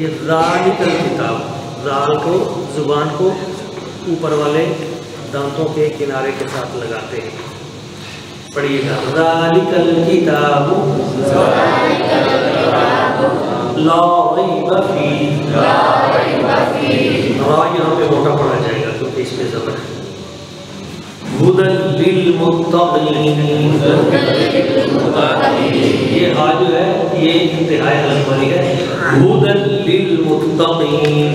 یہ ذالکل کتاب، ذال کو زبان کو اوپر والے دانتوں کے کنارے کے ساتھ لگاتے ہیں. پڑھیے گا ذالکل کتاب لا ریب فیہ، را یہاں پہ موٹا پڑھا جائے گا کیونکہ اس میں زبر ہے. ہدی للمتقین، یہ ہا جو ہے یہ انتہائی حلق والی ہے. ہدی للمتقین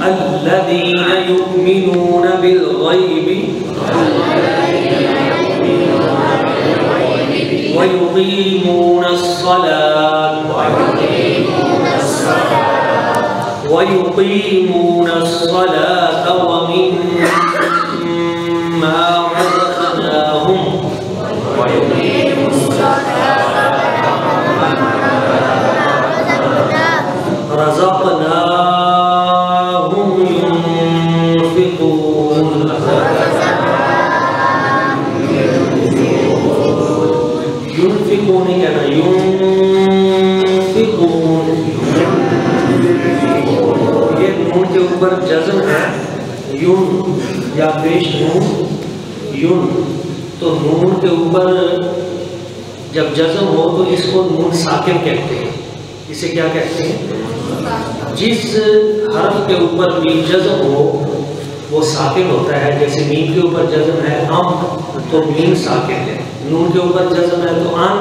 الذین یؤمنون بالغیب ویقیمون الصلاة ومما رزقناهم ينفقون. ينفقون کہنا ينفقون، یہ نون کے اوپر جزم ہے یون یا پیش نون یون، تو نون کے اوپر جب جزم ہو تو اس کو نون ساکن کہتے ہیں. اسے کیا کہتے ہیں؟ جس حرف کے اوپر بھی جزم ہو وہ ساکن ہوتا ہے. جیسے میم کے اوپر جزم ہے ام تو میم ساکن ہے، نون کے اوپر جزم ہے تو ان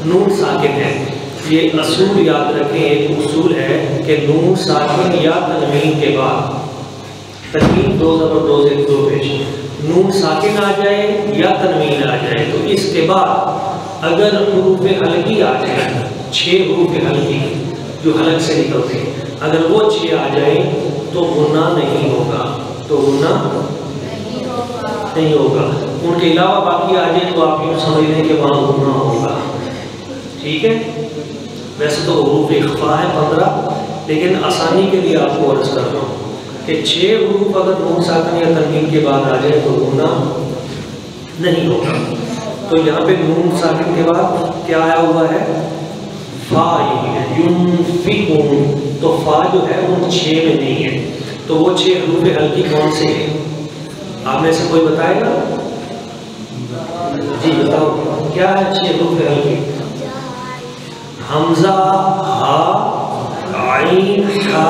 نون ساکن ہے. یہ اصول یاد رکھیں، ایک اصول ہے کہ نون ساکن یا تنوین کے بعد، تنوین دو زبر دو زیر دو پیش، نون ساکن آ جائے یا تنوین آ جائے تو اس کے بعد اگر حروف حلقی آ جائے، 6 حروف حلقی جو حلق سے نکلتے ہیں، اگر وہ 6 آ جائیں تو غنہ نہیں ہوگا، تو غنہ نہیں ہوگا. ان کے علاوہ باقی آ جائیں تو آپ یوں سمجھ لیں کہ وہاں غنہ ہوگا. ٹھیک ہے؟ ویسے تو حروف اخفا ہے 15، لیکن آسانی کے لیے آپ کو عرض کر رہا ہوں کہ 6 حروف اگر نون ساکن یا تنوین کے بعد آ جائے تو غنہ نہیں ہوگا. تو یہاں پہ نون ساکن کے بعد کیا آیا ہوا ہے؟ فا. ينفقون، تو فا جو ہے وہ 6 میں نہیں ہے. تو وہ 6 حروف حلقی کون سے ہیں؟ آپ میں سے کوئی بتائے گا؟ جی بتاؤ کیا ہے 6 حروف حلقی؟ حمزہ، ہا، عین، ہا،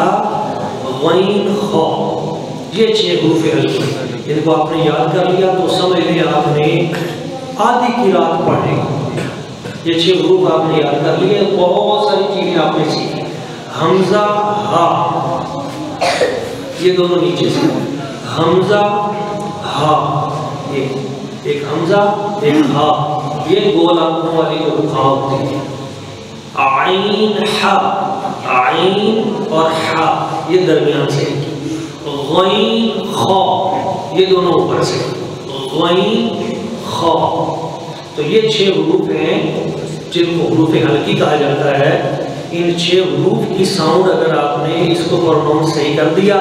غین، خا، یہ 6 حروف حلقی. ان کو آپ نے یاد کر لیا تو سمجھ لیں آپ نے آدھی قرات پڑھی. یہ 6 حروف آپ نے یاد کر لیے، بہت ساری چیزیں آپ نے سیکھی. حمزہ، ہا، یہ دونوں نیچے سے، حمزہ، ہا، ایک حمزہ ایک ہا، یہ گول آنکھوں والی جو ہا ہوتی ہے. عین، ہا، عین اور ہا یہ درمیان سے. غین، خا، یہ دونوں اوپر سے. غین، خا. تو یہ 6 حروف ہیں جن کو حروف حلقی کہا جاتا ہے. ان 6 حروف کی ساؤنڈ اگر آپ نے اس کو پروناؤنس صحیح کر دیا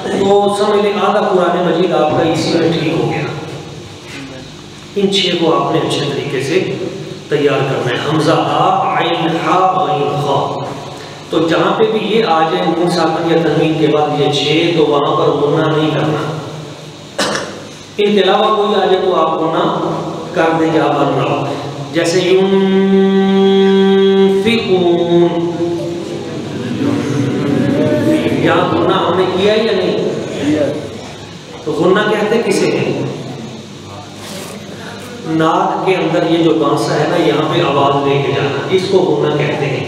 تو سمجھ لیں آدھا قرآن مجید آپ کا اسی میں ٹھیک ہو گیا. ان 6 کو آپ نے اچھے طریقے سے تیار کرنا ہے. حمزہ، ہا، عین، ہا، غین، خا. تو جہاں پہ بھی یہ آ جائے نون ساکن یا تنوین کے بعد یہ 6 تو وہاں پر غنہ نہیں کرنا. ان کے علاوہ کوئی آ جائے تو آپ غنہ کر دیں یا بن رہا. جیسے ينفقون، یہاں غنہ ہم نے کیا یا نہیں؟ تو غنہ کہتے کسے ہیں؟ ناک کے اندر یہ جو بانسا ہے نا یہاں پہ آواز لے کے جانا، اس کو غنہ کہتے ہیں.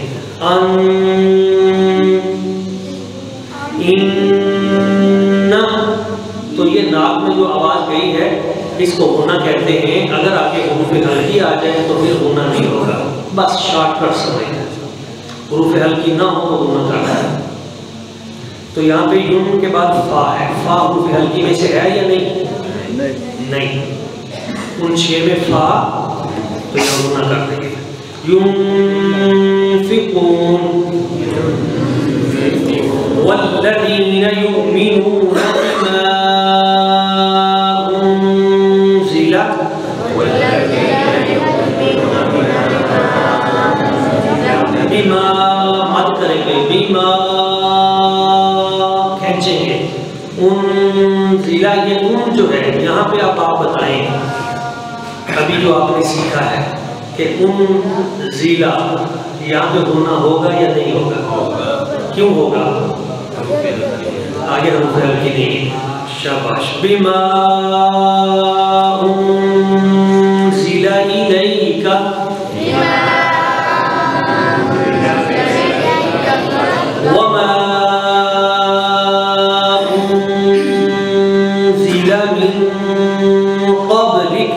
تو یہ ناک میں جو آواز گئی ہے اس کو غنہ کہتے ہیں. اگر آگے حروف حلقی آ جائے تو پھر غنہ نہیں ہوگا. بس شارٹ کٹ سمجھ لیں، حروف حلقی نہ ہو تو غنہ کرنا ہے. تو یہاں پہ یون کے بعد فا ہے. فا حروف حلقی میں سے ہے یا نہیں؟ نہیں. ان 6 میں فا تو یہاں غنہ کر دیں گے. ينفقون والذین یؤمنون بما انزل بیما مد کریں گے، بیما کھینچیں گے، انزل یہ ان جو ہے یہاں پہ آپ بتائیں ابھی جو آپ نے سیکھا ہے کہ انزل یہاں پہ گناہ ہوگا یا نہیں ہوگا؟ کیوں ہوگا؟ آگے حروف ہلکی نہیں، شاباش. بما انزل الیک، وما انزل من قبلک،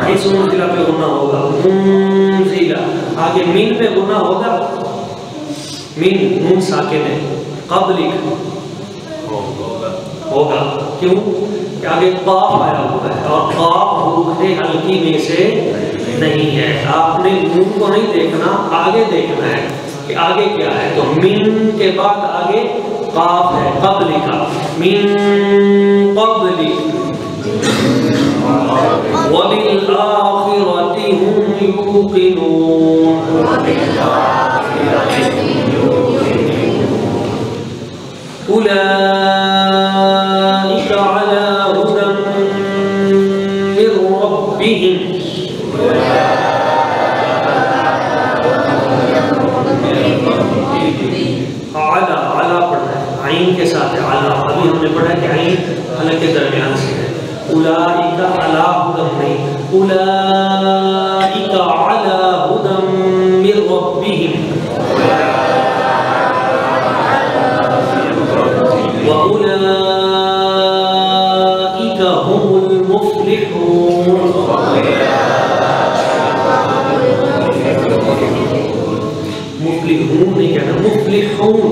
اس انزل پہ گناہ ہوگا. انزل آگے من پہ گناہ ہوگا، من نون ساکن ہے، قبلک ہوگا. کیوں؟ کہ آگے قاف آیا ہوا ہے اور قاف حروف ہلکی میں سے نہیں ہے. آپ نے نون کو نہیں دیکھنا، آگے دیکھنا ہے کہ آگے کیا ہے. تو من کے بعد آگے قاف ہے، قبلک، من قبلک، وبالآخرة هم يوقنون. أولئك على هدى من ربهم. علا پڑھنا ہے، عین کے ساتھ ہے علا. ابھی ہم نے پڑھا کہ عین حلق کے درمیان سے ہے. اولئک علی ہدی نہیں، اولئک علی ہدی من ربهم واولئک هم المفلحون. مفلحون نہیں کہنا، مفلحون.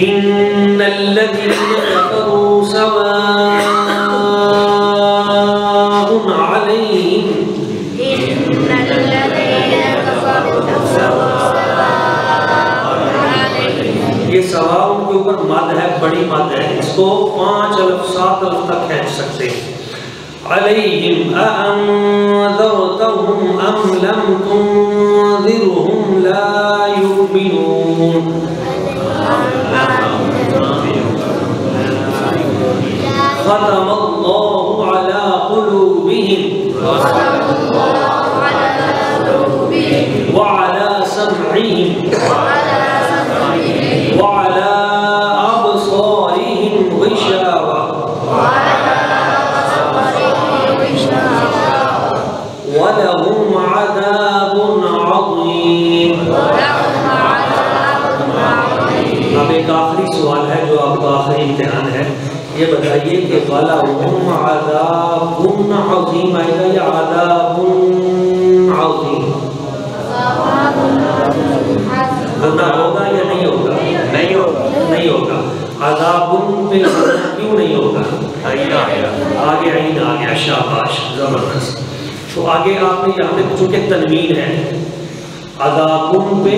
ان الذين كفروا سواء عليهم، یہ سواء ان کے اوپر مد ہے، بڑی مد ہے. اس کو 5 الف 7 الف تک کھینچ سکتے ہیں. علیہم اانذرتهم ام لم تنذرهم لا یؤمنون. ختم اللہ علی قلوبہم وعلی سمعہم وعلی ابصارہم غشاوہ وَلَهُمْ عَذَابٌ عَظِيمٌ. اب ایک آخری سوال ہے جو آپ کا آخری امتحان ہے. یہ بتائیے کہ وَلَهُمْ عَذَابٌ عَظِيمٌ آئے گا یا عَذَابٌ عَظِيمٌ؟ گناہ ہوگا یا نہیں ہوگا؟ نہیں ہوگا. نہیں ہوگا. عذاب پہ کیوں نہیں ہوگا؟ آگے عین آ گیا. شاباش، زبردست. تو آگے آپ نے یہاں پہ چونکہ تنوین ہے، عذابن پہ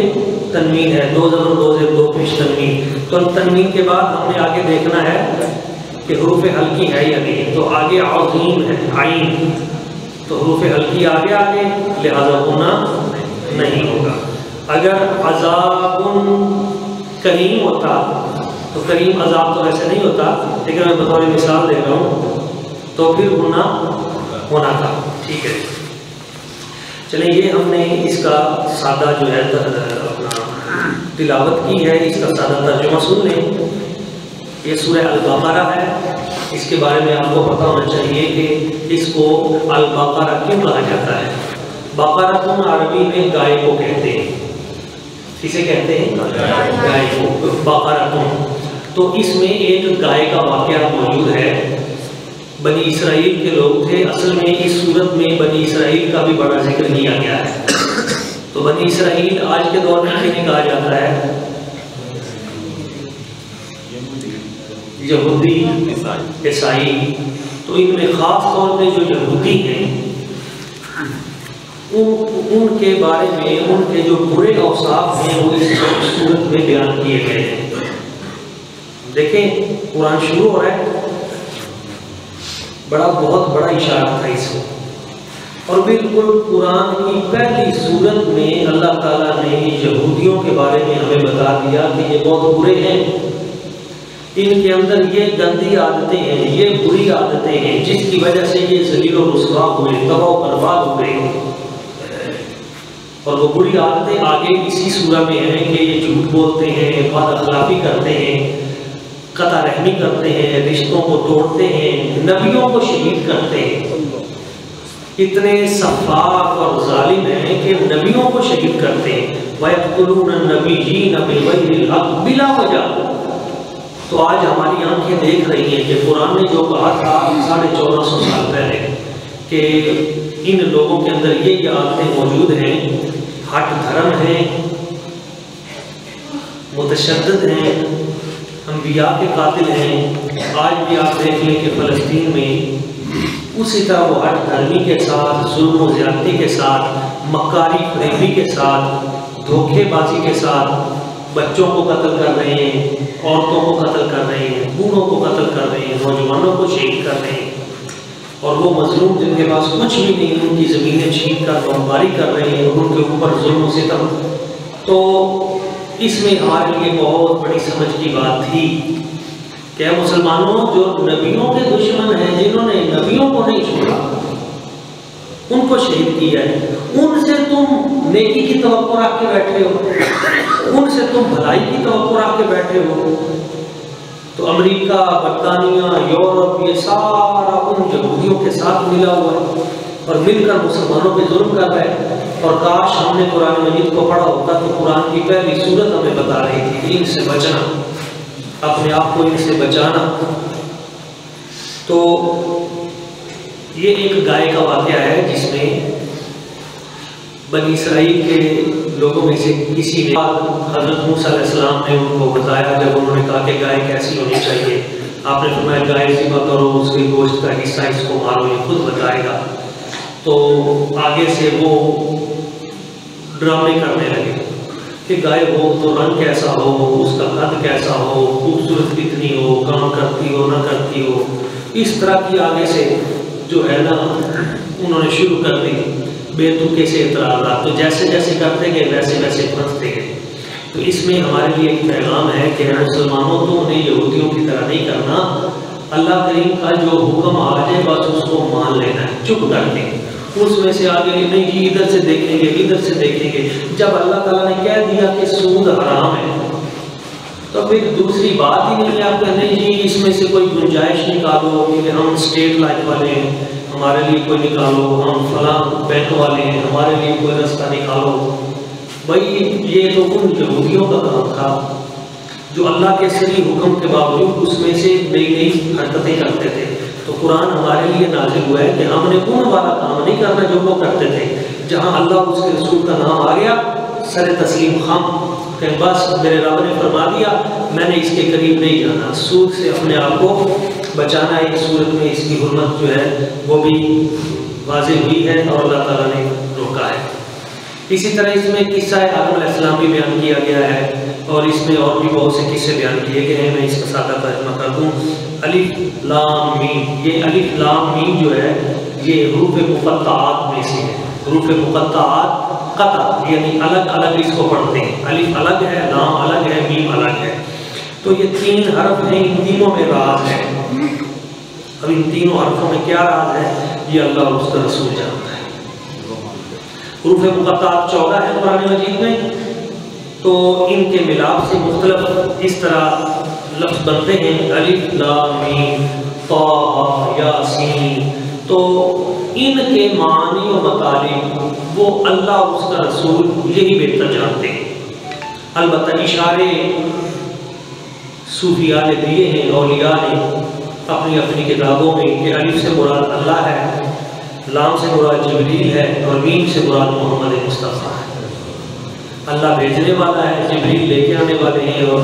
تنوین ہے، 2 زبر 2 زیر 2 پیش تنوین. تو تنوین کے بعد ہم نے آگے دیکھنا ہے کہ حروف ہلکی ہے یا نہیں. تو آگے عظیم ہے، عین، تو حروف ہلکی آگے آگے، لہذا گناہ نہیں ہوگا. اگر عذابن کریم ہوتا تو کریم عذاب تو ایسے نہیں ہوتا، لیکن میں بطور مثال دے رہا ہوں تو پھر گناہ ہونا تھا. ٹھیک ہے، چلیں یہ ہم نے اس کا سادہ جو ہے اپنا تلاوت کی ہے، اس کا سادہ ترجمہ سن لیں. یہ سورہ البقرہ ہے. اس کے بارے میں آپ کو پتہ ہونا چاہیے کہ اس کو البقرہ کیوں کہا جاتا ہے. بقرۃ عربی میں گائے کو کہتے ہیں. کسے کہتے ہیں؟ گائے کو. بقرۃ. تو اس میں ایک گائے کا واقعہ موجود ہے. بنی اسرائیل کے لوگ تھے. اصل میں اس صورت میں بنی اسرائیل کا بھی بڑا ذکر کیا گیا ہے. تو بنی اسرائیل آج کے دور میں کہیں کہا جاتا ہے؟ یہودی، عیسائی. تو ان میں خاص طور پہ جو یہودی ہیں ان کے بارے میں ان کے جو برے اوصاف ہیں وہ اس صورت میں بیان کیے گئے ہیں. دیکھیں قرآن شروع ہو رہا ہے، بہت بڑا اشارہ تھا اس کو اور بالکل قرآن کی پہلی صورت میں اللہ تعالیٰ نے یہودیوں کے بارے میں ہمیں بتا دیا کہ یہ بہت برے ہیں، ان کے اندر یہ گندی عادتیں ہیں، یہ بری عادتیں ہیں جس کی وجہ سے یہ ذلیل و رسوا ہوئے، تباہ و برباد ہوئے۔ اور وہ بری عادتیں آگے اسی سورہ میں ہیں کہ یہ جھوٹ بولتے ہیں، بد اخلاقی کرتے ہیں، قطع رحمی کرتے ہیں، رشتوں کو توڑتے ہیں، نبیوں کو شہید کرتے ہیں۔ اتنے سفاک اور ظالم ہیں کہ نبیوں کو شہید کرتے ہیں۔ وَيَقْتُلُونَ النَّبِيِّينَ بِغَيْرِ الْحَقِّ بِلَا وَجْهٍ۔ تو آج ہماری آنکھیں دیکھ رہی ہیں کہ قرآن نے جو کہا تھا 1450 سال پہلے کہ ان لوگوں کے اندر یہ عادتیں موجود ہیں، ہٹ دھرم ہیں، متشدد ہیں، انبیاء کے قاتل ہیں۔ آج بھی آپ دیکھ لیں کہ فلسطین میں اسی طرح وہ ہٹ دھرمی کے ساتھ، ظلم و زیادتی کے ساتھ، مکاری فریبی کے ساتھ، دھوکے بازی کے ساتھ بچوں کو قتل کر رہے ہیں، عورتوں کو قتل کر رہے ہیں، بوڑھوں کو قتل کر رہے ہیں، نوجوانوں کو شہید کر رہے ہیں، اور وہ مظلوم جن کے پاس کچھ بھی نہیں ان کی زمینیں چھین کر بمباری کر رہے ہیں، ان کے اوپر ظلم و ستم۔ تو اس میں ہمارے لیے بہت بڑی سمجھ کی بات تھی کہ مسلمانوں جو نبیوں کے دشمن ہیں، جنہوں نے نبیوں کو نہیں چھوڑا، ان کو شہید کیا ہے، ان سے تم نیکی کی توقع رکھ کے بیٹھے ہو، ان سے تم بھلائی کی توقع رکھ کے بیٹھے ہو۔ تو امریکہ، برطانیہ، یورپ، یہ سارا ان یہودیوں کے ساتھ ملا ہوا ہے اور مل کر مسلمانوں پہ ظلم کر رہے ہیں۔ اور کاش ہم نے قرآن مجید کو پڑھا ہوتا تو قرآن کی پہلی صورت ہمیں بتا رہی تھی کہ ان سے بچنا، اپنے آپ کو ان سے بچانا۔ تو یہ ایک گائے کا واقعہ ہے جس میں بنی اسرائیل کے لوگوں میں سے کسی نے حضرت موسیٰ علیہ السلام نے ان کو بتایا، جب انہوں نے کہا کہ گائے کیسی ہونی چاہیے، آپ نے فرمایا گائے ذبح کرو، اس کے گوشت کا حصہ اس کو مارو، یہ خود بتائے گا۔ تو آگے سے وہ ڈرامے کرنے لگے کہ گائے ہو تو رنگ کیسا ہو، اس کا قد کیسا ہو، خوبصورت کتنی ہو، کام کرتی ہو نہ کرتی ہو، اس طرح کی آگے سے جو ہے نا انہوں نے شروع کر دی بے تکے سے اعتراضات۔ تو جیسے جیسے کرتے گئے ویسے ویسے پھنستے گئے۔ تو اس میں ہمارے لیے ایک پیغام ہے کہ مسلمانوں تو انہیں یہودیوں کی طرح نہیں کرنا، اللہ کریم کا جو حکم آ جائے بس اس کو مان لینا ہے چپ کر کے، اس میں سے آگے نہیں جی ادھر سے دیکھیں گے ادھر سے دیکھیں گے۔ جب اللہ تعالیٰ نے کہہ دیا کہ سود حرام ہے تو پھر دوسری بات ہی نہیں ہے آپ کہتے ہیں جی اس میں سے کوئی گنجائش نکالو کہ ہم اسٹیٹ لائف والے ہیں ہمارے لیے کوئی نکالو، ہم فلاں بینک والے ہیں ہمارے لیے کوئی رستہ نکالو۔ بھائی یہ تو ان یہودیوں کا کام تھا جو اللہ کے صریح حکم کے باوجود اس میں سے نئی نئی حرکتیں کرتے تھے۔ تو قرآن ہمارے لیے نازل ہوا ہے کہ ہم نے ان والا کام نہیں کرنا جو وہ کرتے تھے، جہاں اللہ اس کے رسول کا نام آ گیا سر تسلیم خم کہ بس میرے رب نے فرما دیا میں نے اس کے قریب نہیں جانا۔ سود سے اپنے آپ کو بچانا ایک صورت میں اس کی حرمت جو ہے وہ بھی واضح ہوئی ہے اور اللہ تعالیٰ نے روکا ہے۔ اسی طرح اس میں قصہ آدم علیہ السلام بھی بیان کیا گیا ہے اور اس میں اور بھی بہت سے قصے بیان کیے گئے ہیں، میں اس کا سادہ ترجمہ کر دوں۔ الف لام میم، یہ الف لام میم جو ہے یہ حروف مقطعات میں سے ہے۔ حروف مقطعات قطع یعنی الگ الگ اس کو پڑھتے ہیں، الف الگ ہے، لام الگ ہے، میم الگ ہے۔ تو یہ تین حرف ہیں، ان تینوں میں راز ہے۔ اب ان تینوں حرفوں میں کیا راز ہے یہ اللہ اور اس کا رسول جانتا ہے۔ حروف مقطعات 14 ہیں قرآن مجید میں، تو ان کے ملاپ سے مختلف اس طرح لفظ بنتے ہیں الف لام میم طٰ یاسین۔ تو ان کے معنی و مطالب وہ اللہ اور اس کا رسول یہی بہتر جانتے ہیں۔ البتہ اشارے صوفیاء نے دیے ہیں، اولیاء نے اپنی اپنی کتابوں میں کہ الف سے مراد اللہ ہے، لام سے مراد جبریل ہے اور میم سے مراد محمد مصطفیٰ ہے۔ اللہ بھیجنے والا ہے، جبریل لے کے آنے والے ہیں اور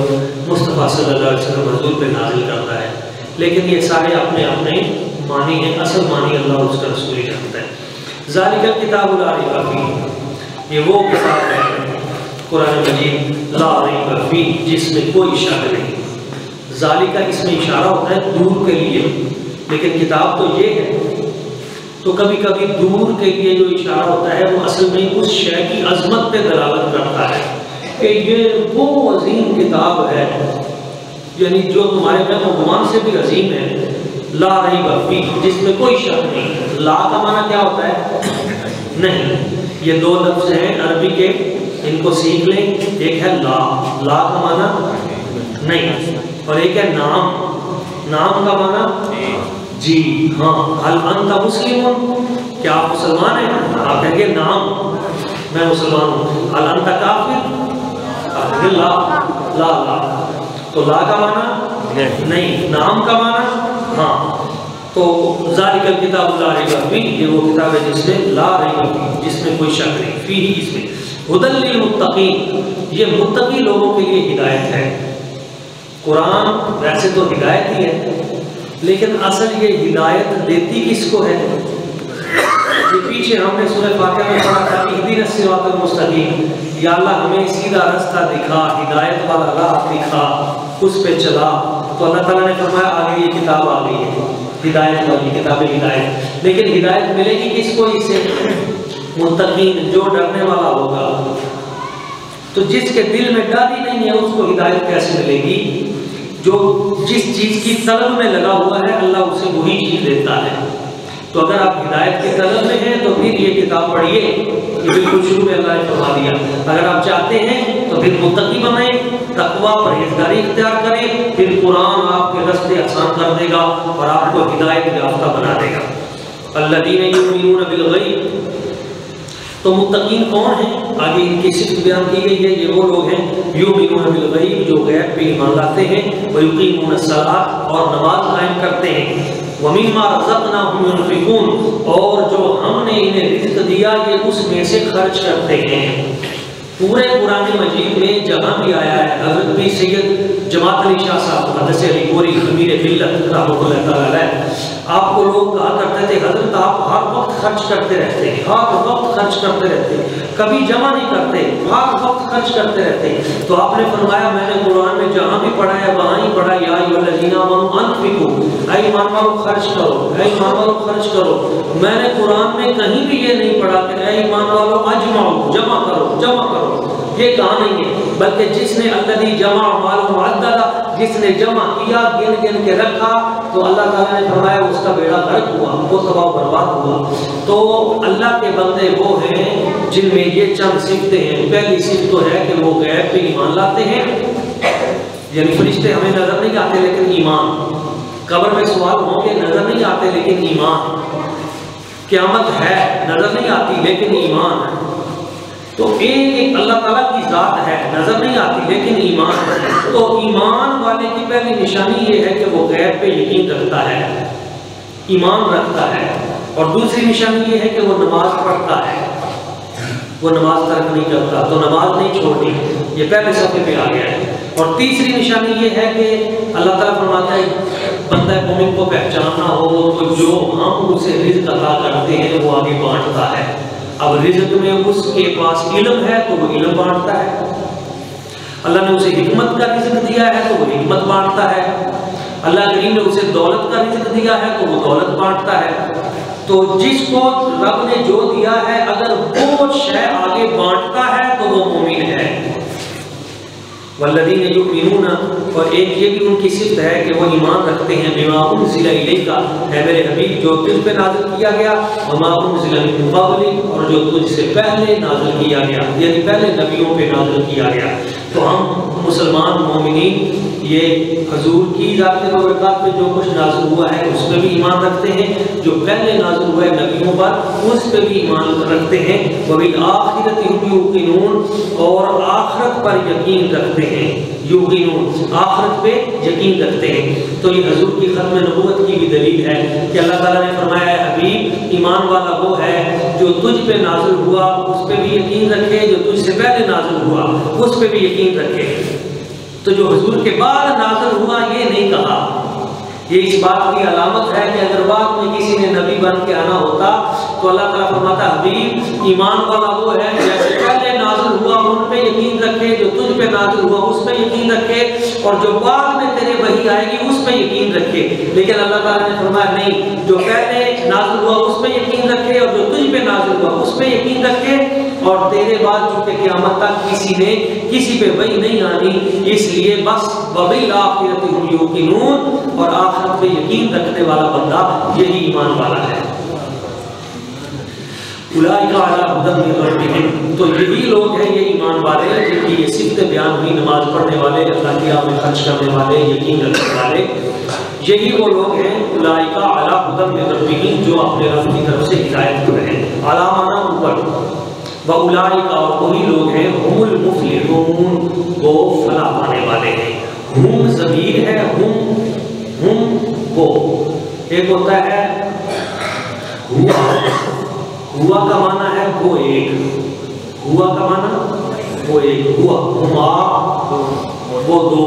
مصطفیٰ صلی اللہ علیہ وسلم حضور پہ نازل کرتا ہے۔ لیکن یہ سارے اپنے اپنے معنی ہیں، اصل معنی اللہ اور اس کا رسول ہی جانتا ہے۔ ذالک الکتاب لا ریب فیہ، یہ وہ کتاب ہے قرآن مجید لا ریب فیہ جس میں کوئی شک نہیں۔ ذالک اس میں اشارہ ہوتا ہے دور کے لیے، لیکن کتاب تو یہ ہے تو کبھی کبھی دور کے لیے جو اشارہ ہوتا ہے وہ اصل میں اس شے کی عظمت پہ دلالت کرتا ہے کہ یہ وہ عظیم کتاب ہے، یعنی جو تمہارے فہم و گمان سے بھی عظیم ہے، لا ریب فیہ، جس میں کوئی شک نہیں۔ لا کا معنی کیا ہوتا ہے؟ نہیں۔ یہ دو لفظ ہیں عربی کے، ان کو سیکھ لیں۔ ایک ہے لا، لا کا معنی نہیں، اور ایک ہے نام، نام کا معنی جی ہاں۔ هل انت مسلم، کیا آپ مسلمان ہیں؟ آپ کہیں گے نام، میں مسلمان ہوں۔ هل انت کافر، لا لا لا، تو لا کا معنی نہیں، نام کا معنی ہاں۔ تو ذالک الکتاب لا ریب فیہ، یہ وہ کتاب ہے جس میں لا ریب فیہ، جس میں کوئی شک نہیں، فیہ اس میں، ھدی للمتقین، یہ متقی لوگوں کے لیے ہدایت ہے۔ قرآن ویسے تو ہدایت ہی ہے، لیکن اصل یہ ہدایت دیتی کس کو ہے؟ یہ پیچھے ہم نے سورہ فاتحہ میں پڑھا تھا، اہدنا الصراط المستقیم، یا اللہ ہمیں سیدھا رستہ دکھا، ہدایت والا راہ دکھا، اس پہ چلا۔ تو اللہ تعالیٰ نے فرمایا آگے یہ کتاب آ گئی ہے، ہدایت والی کتاب ہدایت، لیکن ہدایت ملے گی کس کو؟ اس سے متقین، جو ڈرنے والا ہوگا۔ تو جس کے دل میں ڈر ہی نہیں ہے اس کو ہدایت کیسے ملے گی؟ جو جس چیز کی طلب میں لگا ہوا ہے اللہ اسے وہی چیز دیتا ہے۔ تو اگر آپ ہدایت کے طلب میں ہیں تو پھر یہ کتاب پڑھیے، یہ بالکل شروع میں اللہ نے فرما دیا۔ اگر آپ چاہتے ہیں تو پھر متقی بنیں، تقویٰ پرہیزگاری اختیار کریں، پھر قرآن آپ کے راستے آسان کر دے گا اور آپ کو ہدایت یافتہ بنا دے گا۔ الذین یؤمنون بالغیب، تو متقین کون ہیں؟ آگے ان کی صفت بیان کی گئی ہے، یہ وہ لوگ ہیں یؤمنون بالغیب، جو غیب پہ ایمان لاتے ہیں، ویقیمون الصلاۃ، اور نماز قائم کرتے ہیں، وَمِمَّا رَزَقْنَاهُمْ يُنْفِقُونَ، اور جو ہم نے انہیں رزق دیا یہ اس میں سے خرچ کرتے ہیں۔ پورے قرآن مجید میں جہاں بھی آیا ہے، حضرت بھی سید جماعت علی شاہ صاحب مقدس علی گوری امیر ملت رحمۃ اللہ تعالیٰ علیہ، آپ کو لوگ کہا کرتے تھے حضرت آپ ہر وقت خرچ کرتے رہتے ہیں، ہر وقت خرچ کرتے رہتے ہیں، کبھی جمع نہیں کرتے، ہر وقت خرچ کرتے رہتے ہیں۔ تو آپ نے فرمایا میں نے قرآن میں جہاں بھی پڑھا ہے وہاں ہی پڑھا، یا ایھا الذین آمنوا انفقوا، اے ایمان والو خرچ کرو، اے ایمان والو خرچ کرو۔ میں نے قرآن میں کہیں بھی یہ نہیں پڑھا کہ اے ایمان والو اجمعوا، جمع کرو، جمع کرو، یہ کہا نہیں ہے، بلکہ جس نے الذی جمع مالہ وعددہ، جس نے جمع کیا، گن گن کے رکھا، تو اللہ تعالیٰ نے فرمایا اس کا بیڑا غرق ہوا، وہ تباہ و برباد ہوا۔ تو اللہ کے بندے وہ ہیں جن میں یہ چند صفتیں ہیں۔ پہلی صفت تو ہے کہ وہ غیب پہ ایمان لاتے ہیں، یعنی فرشتے ہمیں نظر نہیں آتے لیکن ایمان، قبر میں سوال ہوں گے نظر نہیں آتے لیکن ایمان، قیامت ہے نظر نہیں آتی لیکن ایمان ہے۔ تو ایک اللہ تعالیٰ کی ذات ہے نظر نہیں آتی لیکن ایمان ہے۔ تو ایمان والے کی پہلی نشانی یہ ہے کہ وہ غیب پہ یقین رکھتا ہے، ایمان رکھتا ہے، اور دوسری نشانی یہ ہے کہ وہ نماز پڑھتا ہے، وہ نماز ترک نہیں کرتا، تو نماز نہیں چھوڑنی، یہ پہلے صفحے پہ آ گیا ہے۔ اور تیسری نشانی یہ ہے کہ اللہ تعالیٰ فرماتا ہے بندہ مومن کو پہچاننا ہو تو جو ہم اسے رزق عطا کرتے ہیں وہ آگے بانٹتا ہے۔ اب رزق میں اس کے پاس علم ہے تو وہ علم بانٹتا ہے، اللہ نے اسے حکمت کا رزق دیا ہے تو وہ حکمت بانٹتا ہے، اللہ کریم نے اسے دولت کا رزق دیا ہے تو وہ دولت بانٹتا ہے۔ تو جس کو رب نے جو دیا ہے اگر وہ شے آگے بانٹتا ہے تو وہ مومن ہے۔ والذین یؤمنون، اور ایک یہ بھی ان کی صفت ہے کہ وہ ایمان رکھتے ہیں بما انزل الیک، اے میرے حبیب جو تجھ پہ نازل کیا گیا، وما انزل من قبلک، اور جو تجھ سے پہلے نازل کیا گیا، یعنی پہلے نبیوں پہ نازل کیا گیا۔ تو ہم مسلمان مومنین یہ حضور کی ذات و برکات پہ جو کچھ نازل ہوا ہے اس پہ بھی ایمان رکھتے ہیں، جو پہلے نازل ہوا ہے نبیوں پر اس پہ بھی ایمان رکھتے ہیں، وبالآخرۃ هم یوقنون، اور آخرت پر یقین رکھتے ہیں، یوقنون آخرت پہ یقین رکھتے ہیں۔ تو یہ حضور کی ختم نبوت کی بھی دلیل ہے کہ اللہ تعالیٰ نے فرمایا ہے حبیب ایمان والا وہ ہے جو تجھ پہ نازل ہوا اس پہ بھی یقین رکھے، جو تجھ سے پہلے نازل ہوا اس پہ بھی یقین رکھے۔ تو جو حضور کے بعد نازل ہوا یہ نہیں کہا، یہ اس بات کی علامت ہے کہ اگر بعد میں کسی نے نبی بن کے آنا ہوتا تو اللہ تعالیٰ فرماتا حبیب ایمان والا وہ ہے جیسے پہلے نازل ہوا ان پہ یقین رکھے، جو تجھ پہ نازل ہوا اس پہ یقین رکھے، اور جو بعد میں تیرے وحی آئے گی اس پہ یقین رکھے۔ لیکن اللہ تعالیٰ نے فرمایا نہیں، جو پہلے نازل ہوا اس پہ یقین ہوا اس پہ یقین رکھے، اور تیرے بعد چونکہ قیامت تک کسی نے کسی پہ وحی نہیں آنی، اس لیے بس وبالآخرۃ هم یوقنون، اور آخرت پہ یقین رکھنے والا بندہ یہی ایمان والا ہے۔ اولئک علی ھدی من ربہم، تو یہی لوگ ہیں یہ ایمان والے جن کی یہ صفت بیان ہوئی، نماز پڑھنے والے، اللہ کی راہ میں خرچ کرنے والے، یقین رکھنے والے، یہی وہ لوگ ہیں اولئک علی ھدی من ربہم جو اپنے رب کی طرف سے ہدایت پر ہیں۔ اعلی معنی اوپر، واولئک، اور وہی لوگ ہیں هم المفلحون، وہ فلاح پانے والے ہیں۔ ہم ضمیر ہے، ہم وہ، ایک ہوتا ہے ہوا، ہوا کا معنی ہے وہ ایک، ہوا کا معنی وہ ایک، ہوا ہما وہ دو،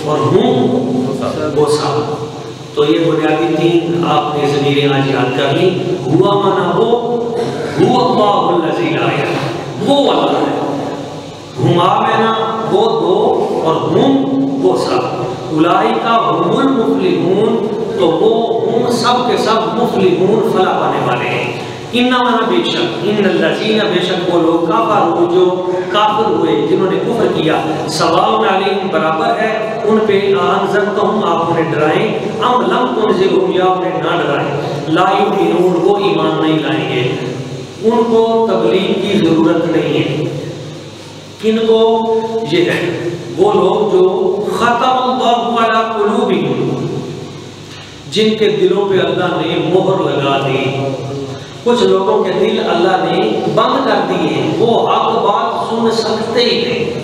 اور ہم وہ سب۔ تو یہ بنیادی تین آپ نے ضمیریں آج یاد کر لی۔ ہوا معنی وہ، هو اللہ الذی لا الہ، وہ اللہ ہے۔ ہما معنی وہ دو، اور ہم وہ سب۔ اولئک هم المفلحون، تو وہ ہم سب کے سب مفلحون فلاح پانے والے ہیں۔ انما بے شک، ان الذین، بے شک وہ لوگ، کفروا جو کافر ہوئے، جنہوں نے کفر کیا، سواء علیہم، برابر ہے ان پہ، انذرتہم، آپ انہیں ڈرائیں، ام لم تنذرہم، یا انہیں نہ ڈرائیں، لا یؤمنون، وہ ایمان نہیں لائیں گے، ان کو تبلیغ کی ضرورت نہیں ہے۔ کن کو؟ یہ ہے وہ لوگ جو ختم اللہ علی قلوبہم، جن کے دلوں پہ اللہ نے مہر لگا دی۔ کچھ لوگوں کے دل اللہ نے بند کر دیے، وہ حق بات سن سکتے ہی نہیں،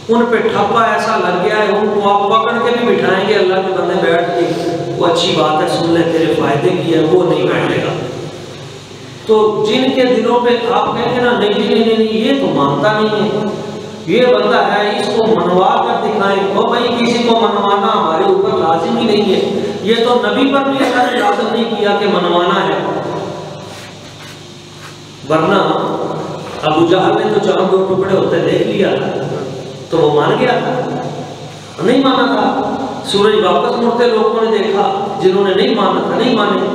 ان پہ ٹھپا ایسا لگ گیا ہے، ان کو آپ پکڑ کے بھی بٹھائیں گے اللہ کے بندے بیٹھ کے، وہ اچھی بات ہے سن لے تیرے فائدے کی ہے، وہ نہیں بیٹھے گا۔ تو جن کے دلوں پہ آپ کہیں گے نا نہیں یہ تو مانتا نہیں ہے، یہ بندہ ہے، اس کو منوا کر دکھائیں، وہ بھائی کسی کو منوانا ہمارے اوپر لازم ہی نہیں ہے، یہ تو نبی پر بھی اللہ نے لازم نہیں کیا کہ منوانا ہے، ورنہ ابو جہل نے تو چاند دو ٹکڑے ہوتے دیکھ لیا تھا تو وہ مان گیا تھا؟ نہیں مانا تھا۔ سورج واپس مڑتے لوگوں نے دیکھا، جنہوں نے نہیں مانا تھا نہیں مانے۔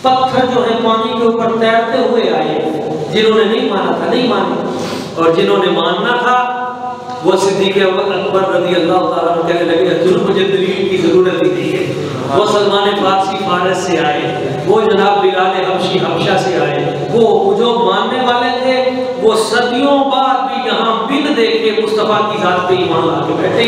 پتھر جو ہے پانی کے اوپر تیرتے ہوئے آئے، جنہوں نے نہیں مانا تھا نہیں مانے، اور جنہوں نے ماننا تھا وہ صدیق اکبر رضی اللہ تعالیٰ عنہ کہنے لگے حضور مجھے دلیل کی ضرورت ہی نہیں ہے۔ وہ سلمان فارسی فارس سے آئے، وہ جناب بلال حبشی حبشہ سے آئے، وہ جو ماننے والے تھے وہ صدیوں بعد بھی یہاں بن دیکھ کے مصطفیٰ کی ذات پہ ایمان لا کے بیٹھے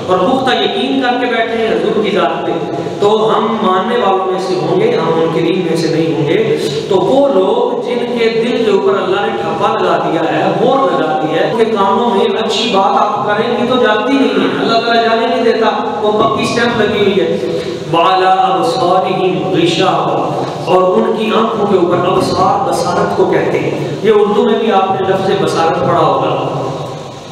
اور پختہ یقین کر کے بیٹھے ہیں حضور کی ذات پہ۔ تو ہم ماننے والوں میں سے ہوں گے، ہم منکرین میں سے نہیں ہوں گے۔ تو وہ لوگ جن کے دل کے اوپر اللہ نے ٹھپا لگا دیا ہے، مہر لگا دی ہے، کہ کاموں میں اچھی بات آپ کریں گی تو جاتی نہیں ہے، اللہ تعالیٰ جانے نہیں دیتا، وہ پکی سٹیمپ لگی ہوئی ہے۔ وعلی ابصارہم غشاوہ، اور ان کی آنکھوں کے اوپر، ابصار بصارت کو کہتے ہیں، یہ اردو میں بھی آپ نے لفظ بصارت پڑھا ہوگا،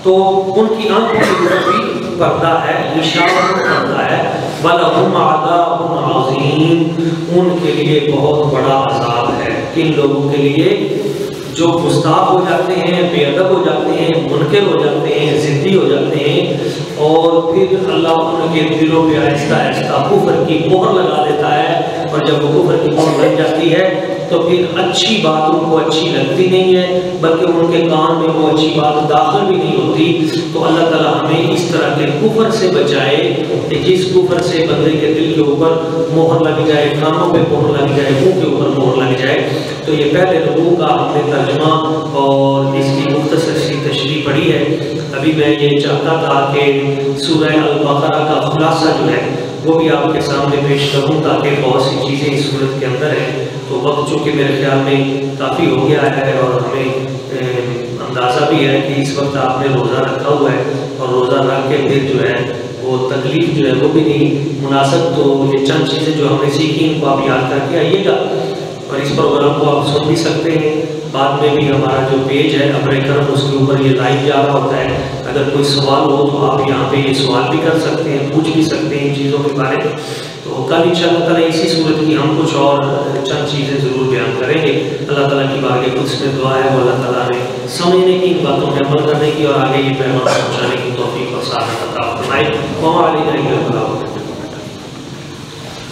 تو ان کی آنکھوں کے اوپر بھی پردہ ہے، غشاوہ پردہ ہے۔ وَلَهُمْ عَذَابٌ عَظِيمٌ، ان کے لیے بہت بڑا عذاب ہے۔ کن لوگوں کے لیے؟ جو گستاخ ہو جاتے ہیں، بے ادب ہو جاتے ہیں، منکر ہو جاتے ہیں، ضدی ہو جاتے ہیں، اور پھر اللہ ان کے دلوں پہ آہستہ آہستہ کفر کی مہر لگا دیتا ہے، اور جب وہ کفر کی مہر لگ جاتی ہے تو پھر اچھی بات ان کو اچھی لگتی نہیں ہے، بلکہ ان کے کان میں وہ اچھی بات داخل بھی نہیں ہوتی۔ تو اللہ تعالیٰ ہمیں اس طرح کے کفر سے بچائے کہ جس کفر سے بندے کے دل کے اوپر مہر لگ جائے، کانوں پہ مہر لگ جائے، منہ کے اوپر مہر لگ جائے۔ تو یہ پہلے رکوع کا ہم نے ترجمہ اور اس کی مختصر سی تشریح پڑھی ہے۔ ابھی میں یہ چاہتا تھا کہ سورہ البقرہ کا خلاصہ جو ہے وہ بھی آپ کے سامنے پیش کروں، تاکہ بہت سی چیزیں اس صورت کے اندر ہیں۔ تو وقت چونکہ میرے خیال میں کافی ہو گیا ہے، اور ہمیں اندازہ بھی ہے کہ اس وقت آپ نے روزہ رکھا ہوا ہے، اور روزہ رکھ کے پھر جو ہے وہ تکلیف جو ہے وہ بھی نہیں مناسب۔ تو یہ چند چیزیں جو ہم نے سیکھی ان کو آپ یاد کر کے آئیے گا، اور اس پروگرام کو آپ سن بھی سکتے ہیں۔ بعد میں بھی ہمارا جو پیج ہے ابر کرم، اس کے اوپر یہ لائیو جا رہا ہوتا ہے، اگر کوئی سوال ہو تو آپ یہاں پہ یہ سوال بھی کر سکتے ہیں، پوچھ بھی سکتے ہیں ان چیزوں کے بارے میں۔ تو کل انشاءاللہ تعالیٰ اسی صورت کی ہم کچھ اور چند چیزیں ضرور بیان کریں گے۔ اللہ تعالیٰ کی بارگاہ میں اس میں دعا ہے وہ اللہ تعالیٰ نے سمجھنے کی، ان باتوں میں عمل کرنے کی، اور آگے یہ پیغام پہنچانے کی توفیق اور سعادت عطا فرمائے۔ وما علینا الا البلاغ۔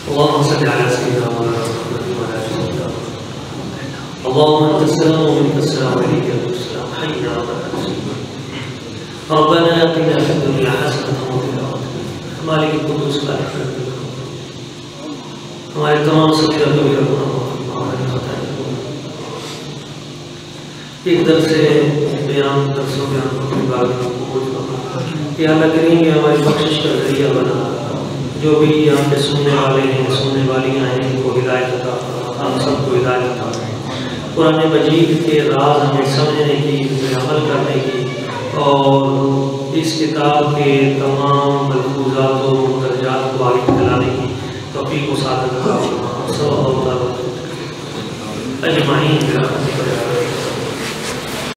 اللهم صل على سيدنا محمد اللهم انت السلام ومنك السلام عليك يا السلام حينا ربنا آتنا في الدنيا حسنة وفي الآخرة مالك القدوس لا يحرم ہمارے تمام صغیرہ کبیرہ ایک درس بیان درسوں بیان اپنی بارگاہ میں قبول کرنا کہ اللہ کریم یہ ہماری بخشش کا ذریعہ بنا جو بھی یہاں پہ سننے والے ہیں سننے والیاں ہیں ان کو ہدایت عطا ہم سب کو ہدایت عطا قرآن مجید کے راز ہمیں سمجھنے کی عمل کرنے کی اور اس کتاب کے تمام ملفوظات و مدرجات کو آگے پھیلانے کی توفیق و سعادت عطا فرما صلی اللہ علیہ وسلم اجمعین